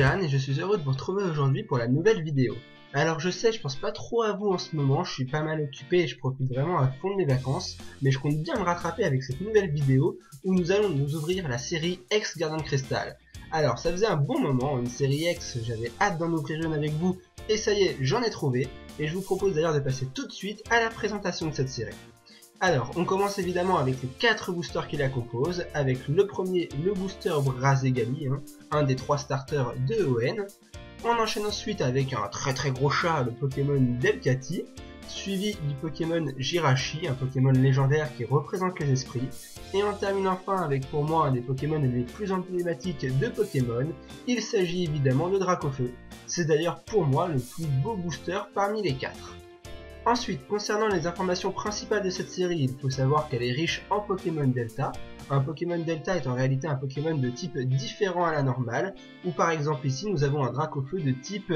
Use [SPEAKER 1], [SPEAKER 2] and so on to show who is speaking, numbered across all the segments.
[SPEAKER 1] Jeanne et je suis heureux de vous retrouver aujourd'hui pour la nouvelle vidéo. Alors je sais, je pense pas trop à vous en ce moment, je suis pas mal occupé et je profite vraiment à fond de mes vacances, mais je compte bien me rattraper avec cette nouvelle vidéo où nous allons nous ouvrir la série X Gardien de Cristal. Alors ça faisait un bon moment, une série X, j'avais hâte d'en ouvrir une avec vous et ça y est, j'en ai trouvé et je vous propose d'ailleurs de passer tout de suite à la présentation de cette série. Alors, on commence évidemment avec les 4 boosters qui la composent, avec le premier, le booster Brazegali, un des 3 starters de ON. On enchaîne ensuite avec un très gros chat, le Pokémon Delcatty, suivi du Pokémon Jirachi, un Pokémon légendaire qui représente les esprits. Et on termine enfin avec pour moi un des Pokémon les plus emblématiques de Pokémon, il s'agit évidemment de Dracofeu. C'est d'ailleurs pour moi le plus beau booster parmi les 4. Ensuite, concernant les informations principales de cette série, il faut savoir qu'elle est riche en Pokémon Delta. Un Pokémon Delta est en réalité un Pokémon de type différent à la normale, où par exemple ici nous avons un Dracofeu de type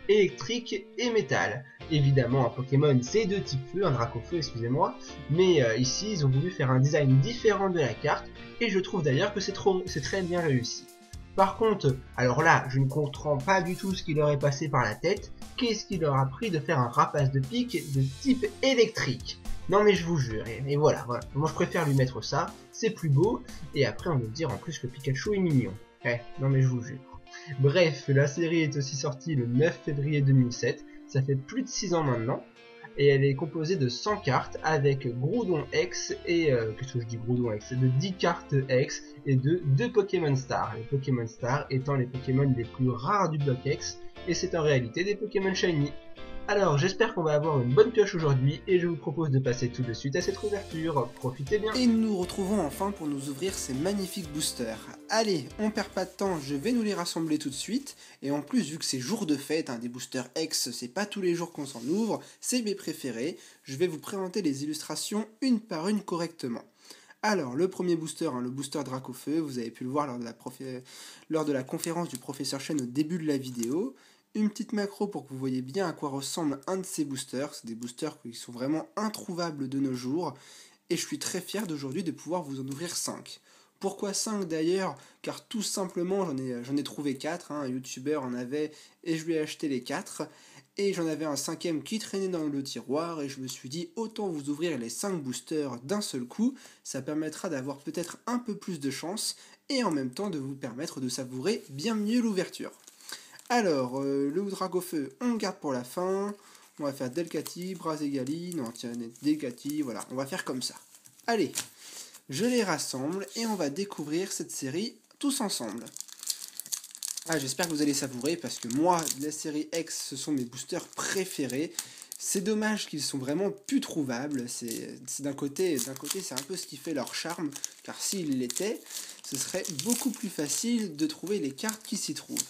[SPEAKER 1] électrique et métal. Évidemment un Pokémon c'est de type feu, un Dracofeu excusez-moi, mais ici ils ont voulu faire un design différent de la carte, et je trouve d'ailleurs que c'est très bien réussi. Par contre, alors là, je ne comprends pas du tout ce qui leur est passé par la tête. Qu'est-ce qui leur a pris de faire un rapace de pique de type électrique? Non mais je vous jure, et voilà. Moi je préfère lui mettre ça, c'est plus beau, et après on va dire en plus que Pikachu est mignon. Non mais je vous jure. Bref, la série est aussi sortie le 9 février 2007, ça fait plus de 6 ans maintenant, et elle est composée de 100 cartes avec Groudon X et qu'est-ce que je dis Groudon X, de 10 cartes X et de 2 Pokémon Stars. Les Pokémon Stars étant les Pokémon les plus rares du bloc X, et c'est en réalité des Pokémon Shiny. Alors j'espère qu'on va avoir une bonne pioche aujourd'hui et je vous propose de passer tout de suite à cette ouverture, profitez bien.
[SPEAKER 2] Et nous nous retrouvons enfin pour nous ouvrir ces magnifiques boosters. Allez, on perd pas de temps, je vais nous les rassembler tout de suite. Et en plus, vu que c'est jour de fête, des boosters X, c'est pas tous les jours qu'on s'en ouvre, c'est mes préférés, je vais vous présenter les illustrations une par une correctement. Alors, le premier booster, le booster Dracofeu, vous avez pu le voir lors de la conférence du professeur Chen au début de la vidéo. Une petite macro pour que vous voyez bien à quoi ressemble un de ces boosters. C'est des boosters qui sont vraiment introuvables de nos jours. Et je suis très fier d'aujourd'hui de pouvoir vous en ouvrir 5. Pourquoi 5 d'ailleurs? Car tout simplement j'en ai trouvé 4, un youtubeur en avait et je lui ai acheté les 4. Et j'en avais un 5ème qui traînait dans le tiroir et je me suis dit autant vous ouvrir les 5 boosters d'un seul coup, ça permettra d'avoir peut-être un peu plus de chance et en même temps de vous permettre de savourer bien mieux l'ouverture. Alors, le Dracofeu, on le garde pour la fin. On va faire Delcatty, Brazegali, non tiens, Delcatty, voilà, on va faire comme ça. Allez, je les rassemble et on va découvrir cette série tous ensemble. J'espère que vous allez savourer parce que moi, la série X, ce sont mes boosters préférés. C'est dommage qu'ils sont vraiment plus trouvables. C'est d'un côté, c'est un peu ce qui fait leur charme, car s'ils l'étaient, ce serait beaucoup plus facile de trouver les cartes qui s'y trouvent.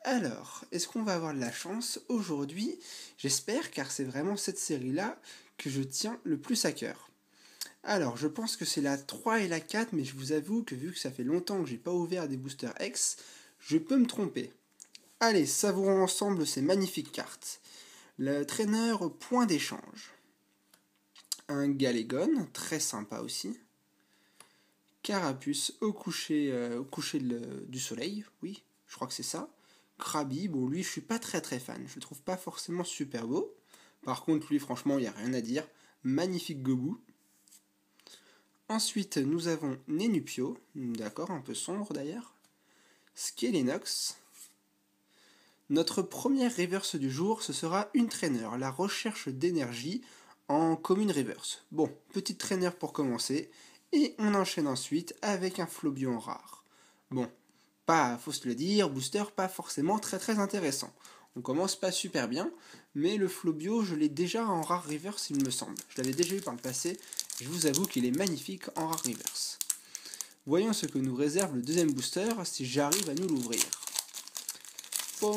[SPEAKER 2] Alors, est-ce qu'on va avoir de la chance aujourd'hui? J'espère, car c'est vraiment cette série-là que je tiens le plus à cœur. Alors, je pense que c'est la 3 et la 4, mais je vous avoue que vu que ça fait longtemps que j'ai pas ouvert des boosters X, je peux me tromper. Allez, savourons ensemble ces magnifiques cartes. Le traîneur point d'échange. Un Galégone, très sympa aussi. Carapuce au coucher du soleil, oui, je crois que c'est ça. Krabi, bon lui je suis pas très fan, je le trouve pas forcément super beau. Par contre lui franchement il n'y a rien à dire, magnifique Gobu. Ensuite nous avons Nenupio, d'accord, un peu sombre d'ailleurs. Skelenox. Notre première reverse du jour ce sera une traîneur, la recherche d'énergie en commune reverse. Bon, petite traîneur pour commencer, et on enchaîne ensuite avec un Flobion rare. Bon, pas, faut se le dire, booster pas forcément très intéressant. On commence pas super bien, mais le Flobio, je l'ai déjà en rare reverse, il me semble. Je l'avais déjà eu par le passé, et je vous avoue qu'il est magnifique en rare reverse. Voyons ce que nous réserve le deuxième booster, si j'arrive à nous l'ouvrir. Vous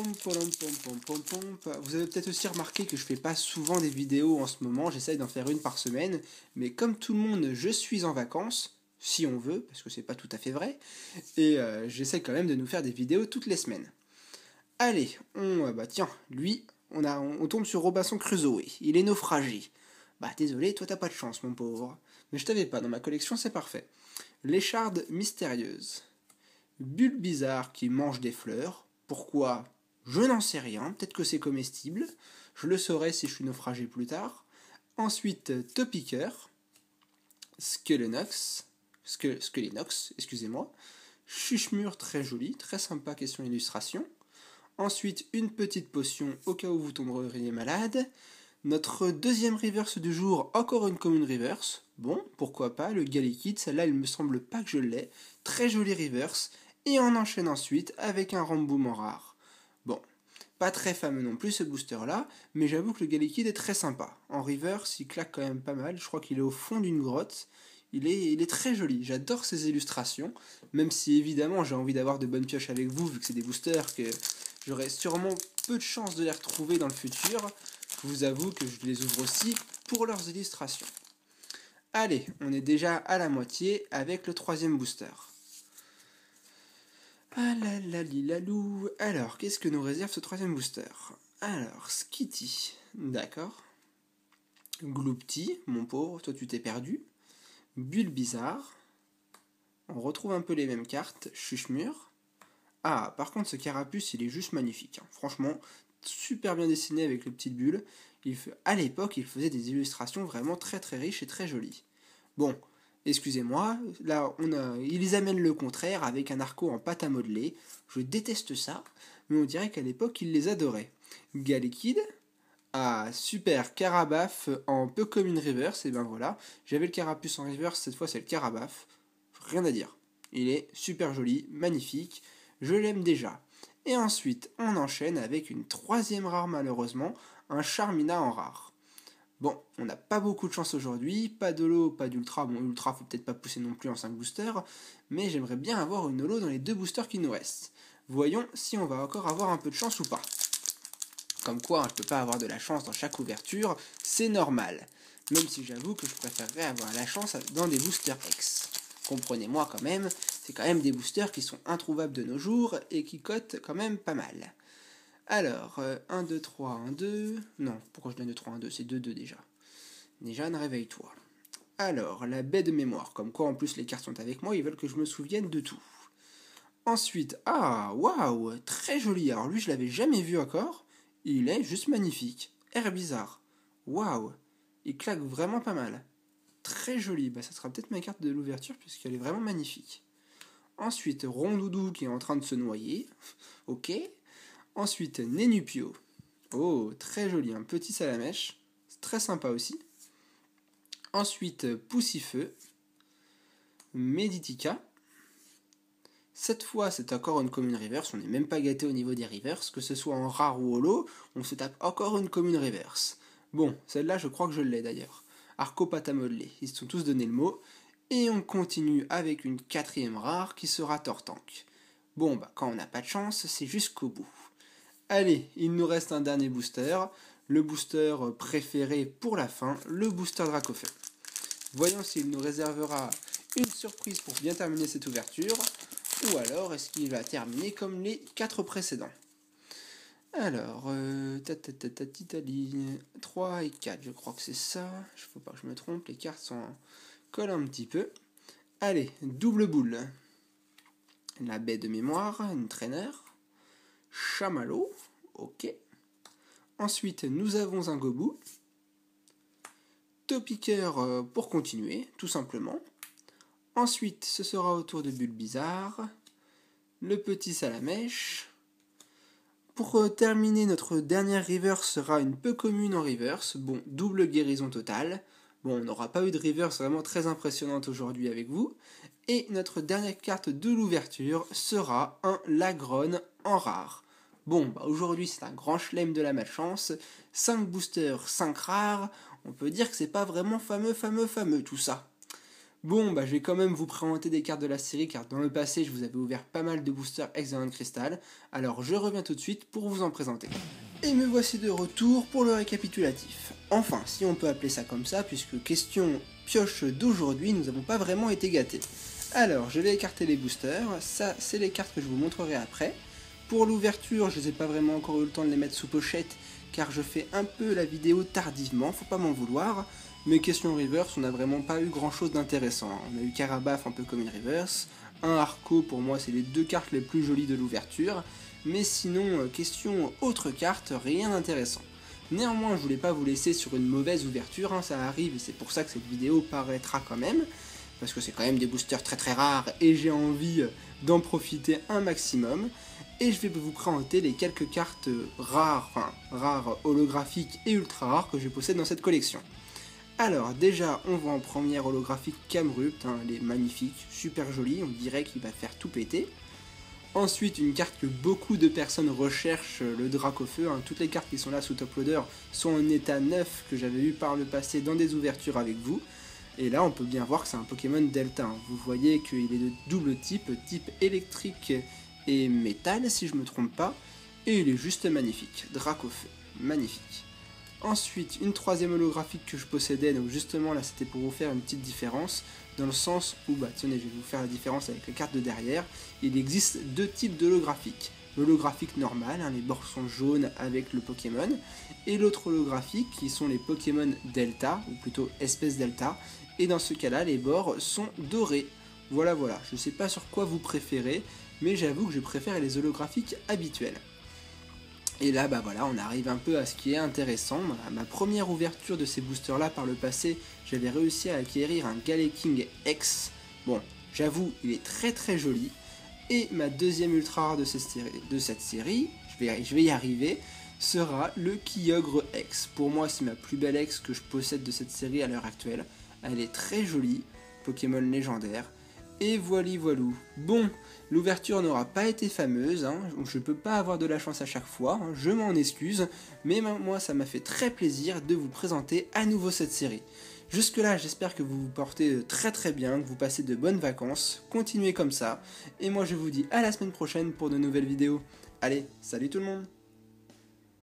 [SPEAKER 2] avez peut-être aussi remarqué que je fais pas souvent des vidéos en ce moment, j'essaye d'en faire une par semaine, mais comme tout le monde, je suis en vacances, si on veut, parce que c'est pas tout à fait vrai, et j'essaie quand même de nous faire des vidéos toutes les semaines. Allez, tiens, lui, on tombe sur Robinson Crusoe, il est naufragé. Désolé, toi t'as pas de chance mon pauvre, mais je t'avais pas, dans ma collection c'est parfait. L'écharde mystérieuse. Bulbizarre qui mange des fleurs, Pourquoi? Je n'en sais rien, peut-être que c'est comestible. Je le saurai si je suis naufragé plus tard. Ensuite, Topiqueur, Skelenox, excusez-moi. Chuchemure, très joli, très sympa question illustration. Ensuite, une petite potion au cas où vous tomberiez malade. Notre deuxième reverse du jour, encore une commune reverse. Bon, pourquoi pas, le Galekid, celle-là, il me semble pas que je l'ai. Très joli reverse. Et on enchaîne ensuite avec un Ramboom en rare. Bon, pas très fameux non plus ce booster-là, mais j'avoue que le Galekid est très sympa. En reverse, il claque quand même pas mal. Je crois qu'il est au fond d'une grotte. Il est très joli, j'adore ces illustrations, même si évidemment j'ai envie d'avoir de bonnes pioches avec vous, vu que c'est des boosters que j'aurai sûrement peu de chance de les retrouver dans le futur. Je vous avoue que je les ouvre aussi pour leurs illustrations. Allez, on est déjà à la moitié avec le troisième booster. Ah là là lilalou. Alors, qu'est-ce que nous réserve ce troisième booster? Alors, Skitty, d'accord. Gloopty, mon pauvre, toi tu t'es perdu. Bulbizarre. On retrouve un peu les mêmes cartes. Chuchemure. Ah, par contre, ce carapuce, il est juste magnifique. Franchement, super bien dessiné avec les petites bulles. À l'époque, il faisait des illustrations vraiment très très riches et très jolies. Bon, excusez-moi, là, ils amènent le contraire avec un arco en pâte à modeler. Je déteste ça, mais on dirait qu'à l'époque, ils les adoraient. Galekid. Ah, super, Carabaf en peu comme une reverse, et ben voilà. J'avais le carapuce en reverse, cette fois c'est le Carabaf. Rien à dire. Il est super joli, magnifique, je l'aime déjà. Et ensuite, on enchaîne avec une troisième rare malheureusement, un Charmina en rare. Bon, on n'a pas beaucoup de chance aujourd'hui, pas de holo, pas d'ultra. Bon, ultra faut peut-être pas pousser non plus en 5 boosters, mais j'aimerais bien avoir une holo dans les 2 boosters qui nous restent. Voyons si on va encore avoir un peu de chance ou pas. Comme quoi, je ne peux pas avoir de la chance dans chaque ouverture, c'est normal. Même si j'avoue que je préférerais avoir la chance dans des boosters X. Comprenez-moi quand même, c'est quand même des boosters qui sont introuvables de nos jours et qui cotent quand même pas mal. Alors, 1, 2, 3, 1, 2... Non, pourquoi je donne 2, 3, 1, 2? C'est 2, 2 déjà. Déjà, ne réveille-toi. Alors, la baie de mémoire. Comme quoi, en plus, les cartes sont avec moi, ils veulent que je me souvienne de tout. Ensuite, ah, waouh, très joli. Alors lui, je l'avais jamais vu encore. Il est juste magnifique. Herbizarre. Waouh. Il claque vraiment pas mal. Très joli. Bah, ça sera peut-être ma carte de l'ouverture puisqu'elle est vraiment magnifique. Ensuite, Rondoudou qui est en train de se noyer. Ok. Ensuite, Nénupio. Oh, très joli. Un petit salamèche. C'est très sympa aussi. Ensuite, Poussifeu. Meditica. Cette fois, c'est encore une commune reverse, on n'est même pas gâté au niveau des reverse, que ce soit en rare ou holo, on se tape encore une commune reverse. Bon, celle-là, je crois que je l'ai d'ailleurs. Arco pâte à modeler, ils se sont tous donné le mot. Et on continue avec une quatrième rare qui sera Tortank. Bon, bah quand on n'a pas de chance, c'est jusqu'au bout. Allez, il nous reste un dernier booster, le booster préféré pour la fin, le booster Dracofeu. Voyons s'il nous réservera une surprise pour bien terminer cette ouverture. Ou alors, est-ce qu'il va terminer comme les 4 précédents? Alors, Italie, 3 et 4, je crois que c'est ça. Il ne faut pas que je me trompe, les cartes collent un petit peu. Allez, double boule. La baie de mémoire, une traîneur. Chamallow, ok. Ensuite, nous avons un Gobou. Topiqueur pour continuer, tout simplement. Ensuite, ce sera au tour de Bulbizarre, le petit Salamèche. Pour terminer, notre dernière reverse sera une peu commune en reverse. Bon, double guérison totale. Bon, on n'aura pas eu de reverse vraiment très impressionnante aujourd'hui avec vous. Et notre dernière carte de l'ouverture sera un Lagron en rare. Bon, bah aujourd'hui c'est un grand chelem de la malchance. 5 boosters, 5 rares. On peut dire que c'est pas vraiment fameux tout ça. Bon, bah je vais quand même vous présenter des cartes de la série, car dans le passé, je vous avais ouvert pas mal de boosters Hexagon Crystal. Alors je reviens tout de suite pour vous en présenter. Et me voici de retour pour le récapitulatif. Enfin, si on peut appeler ça comme ça, puisque question pioche d'aujourd'hui, nous n'avons pas vraiment été gâtés. Alors, je vais écarter les boosters, ça c'est les cartes que je vous montrerai après. Pour l'ouverture, je n'ai pas vraiment encore eu le temps de les mettre sous pochette, car je fais un peu la vidéo tardivement, faut pas m'en vouloir. Mais question reverse, on n'a vraiment pas eu grand chose d'intéressant. On a eu Carabaf un peu comme une reverse, un Arco, pour moi c'est les 2 cartes les plus jolies de l'ouverture, Mais sinon, question autre carte, rien d'intéressant. Néanmoins, je voulais pas vous laisser sur une mauvaise ouverture, hein, ça arrive et c'est pour ça que cette vidéo paraîtra quand même, parce que c'est quand même des boosters très très rares et j'ai envie d'en profiter un maximum. Et je vais vous présenter les quelques cartes rares, holographiques et ultra rares que je possède dans cette collection. Alors déjà, on voit en première holographique Camerupt, hein, elle est magnifique, super jolie, on dirait qu'il va faire tout péter. Ensuite, une carte que beaucoup de personnes recherchent, le Dracofeu, hein. Toutes les cartes qui sont là sous Top Loader sont en état neuf que j'avais eu par le passé dans des ouvertures avec vous. Et là, on peut bien voir que c'est un Pokémon Delta, hein. Vous voyez qu'il est de double type électrique et métal si je me trompe pas. Et il est juste magnifique, Dracofeu, magnifique. Ensuite, une troisième holographique que je possédais, donc justement là c'était pour vous faire une petite différence, dans le sens où, tenez, je vais vous faire la différence avec les cartes de derrière, il existe deux types d'holographiques. L'holographique normal, hein, les bords sont jaunes avec le Pokémon, et l'autre holographique qui sont les Pokémon Delta, ou plutôt espèce Delta, et dans ce cas-là, les bords sont dorés. Voilà, je sais pas sur quoi vous préférez, mais j'avoue que je préfère les holographiques habituels. Et là, on arrive un peu à ce qui est intéressant. Ma première ouverture de ces boosters là par le passé, j'avais réussi à acquérir un Galaking X. Bon, j'avoue, il est très très joli. Et ma deuxième ultra rare de cette série, je vais y arriver, sera le Kyogre X. Pour moi, c'est ma plus belle X que je possède de cette série à l'heure actuelle. Elle est très jolie, Pokémon légendaire. Et voilou. Bon, l'ouverture n'aura pas été fameuse, hein, je peux pas avoir de la chance à chaque fois, hein, je m'en excuse, mais moi ça m'a fait très plaisir de vous présenter à nouveau cette série. Jusque là, j'espère que vous vous portez très très bien, que vous passez de bonnes vacances, continuez comme ça, et moi je vous dis à la semaine prochaine pour de nouvelles vidéos. Allez, salut tout le monde!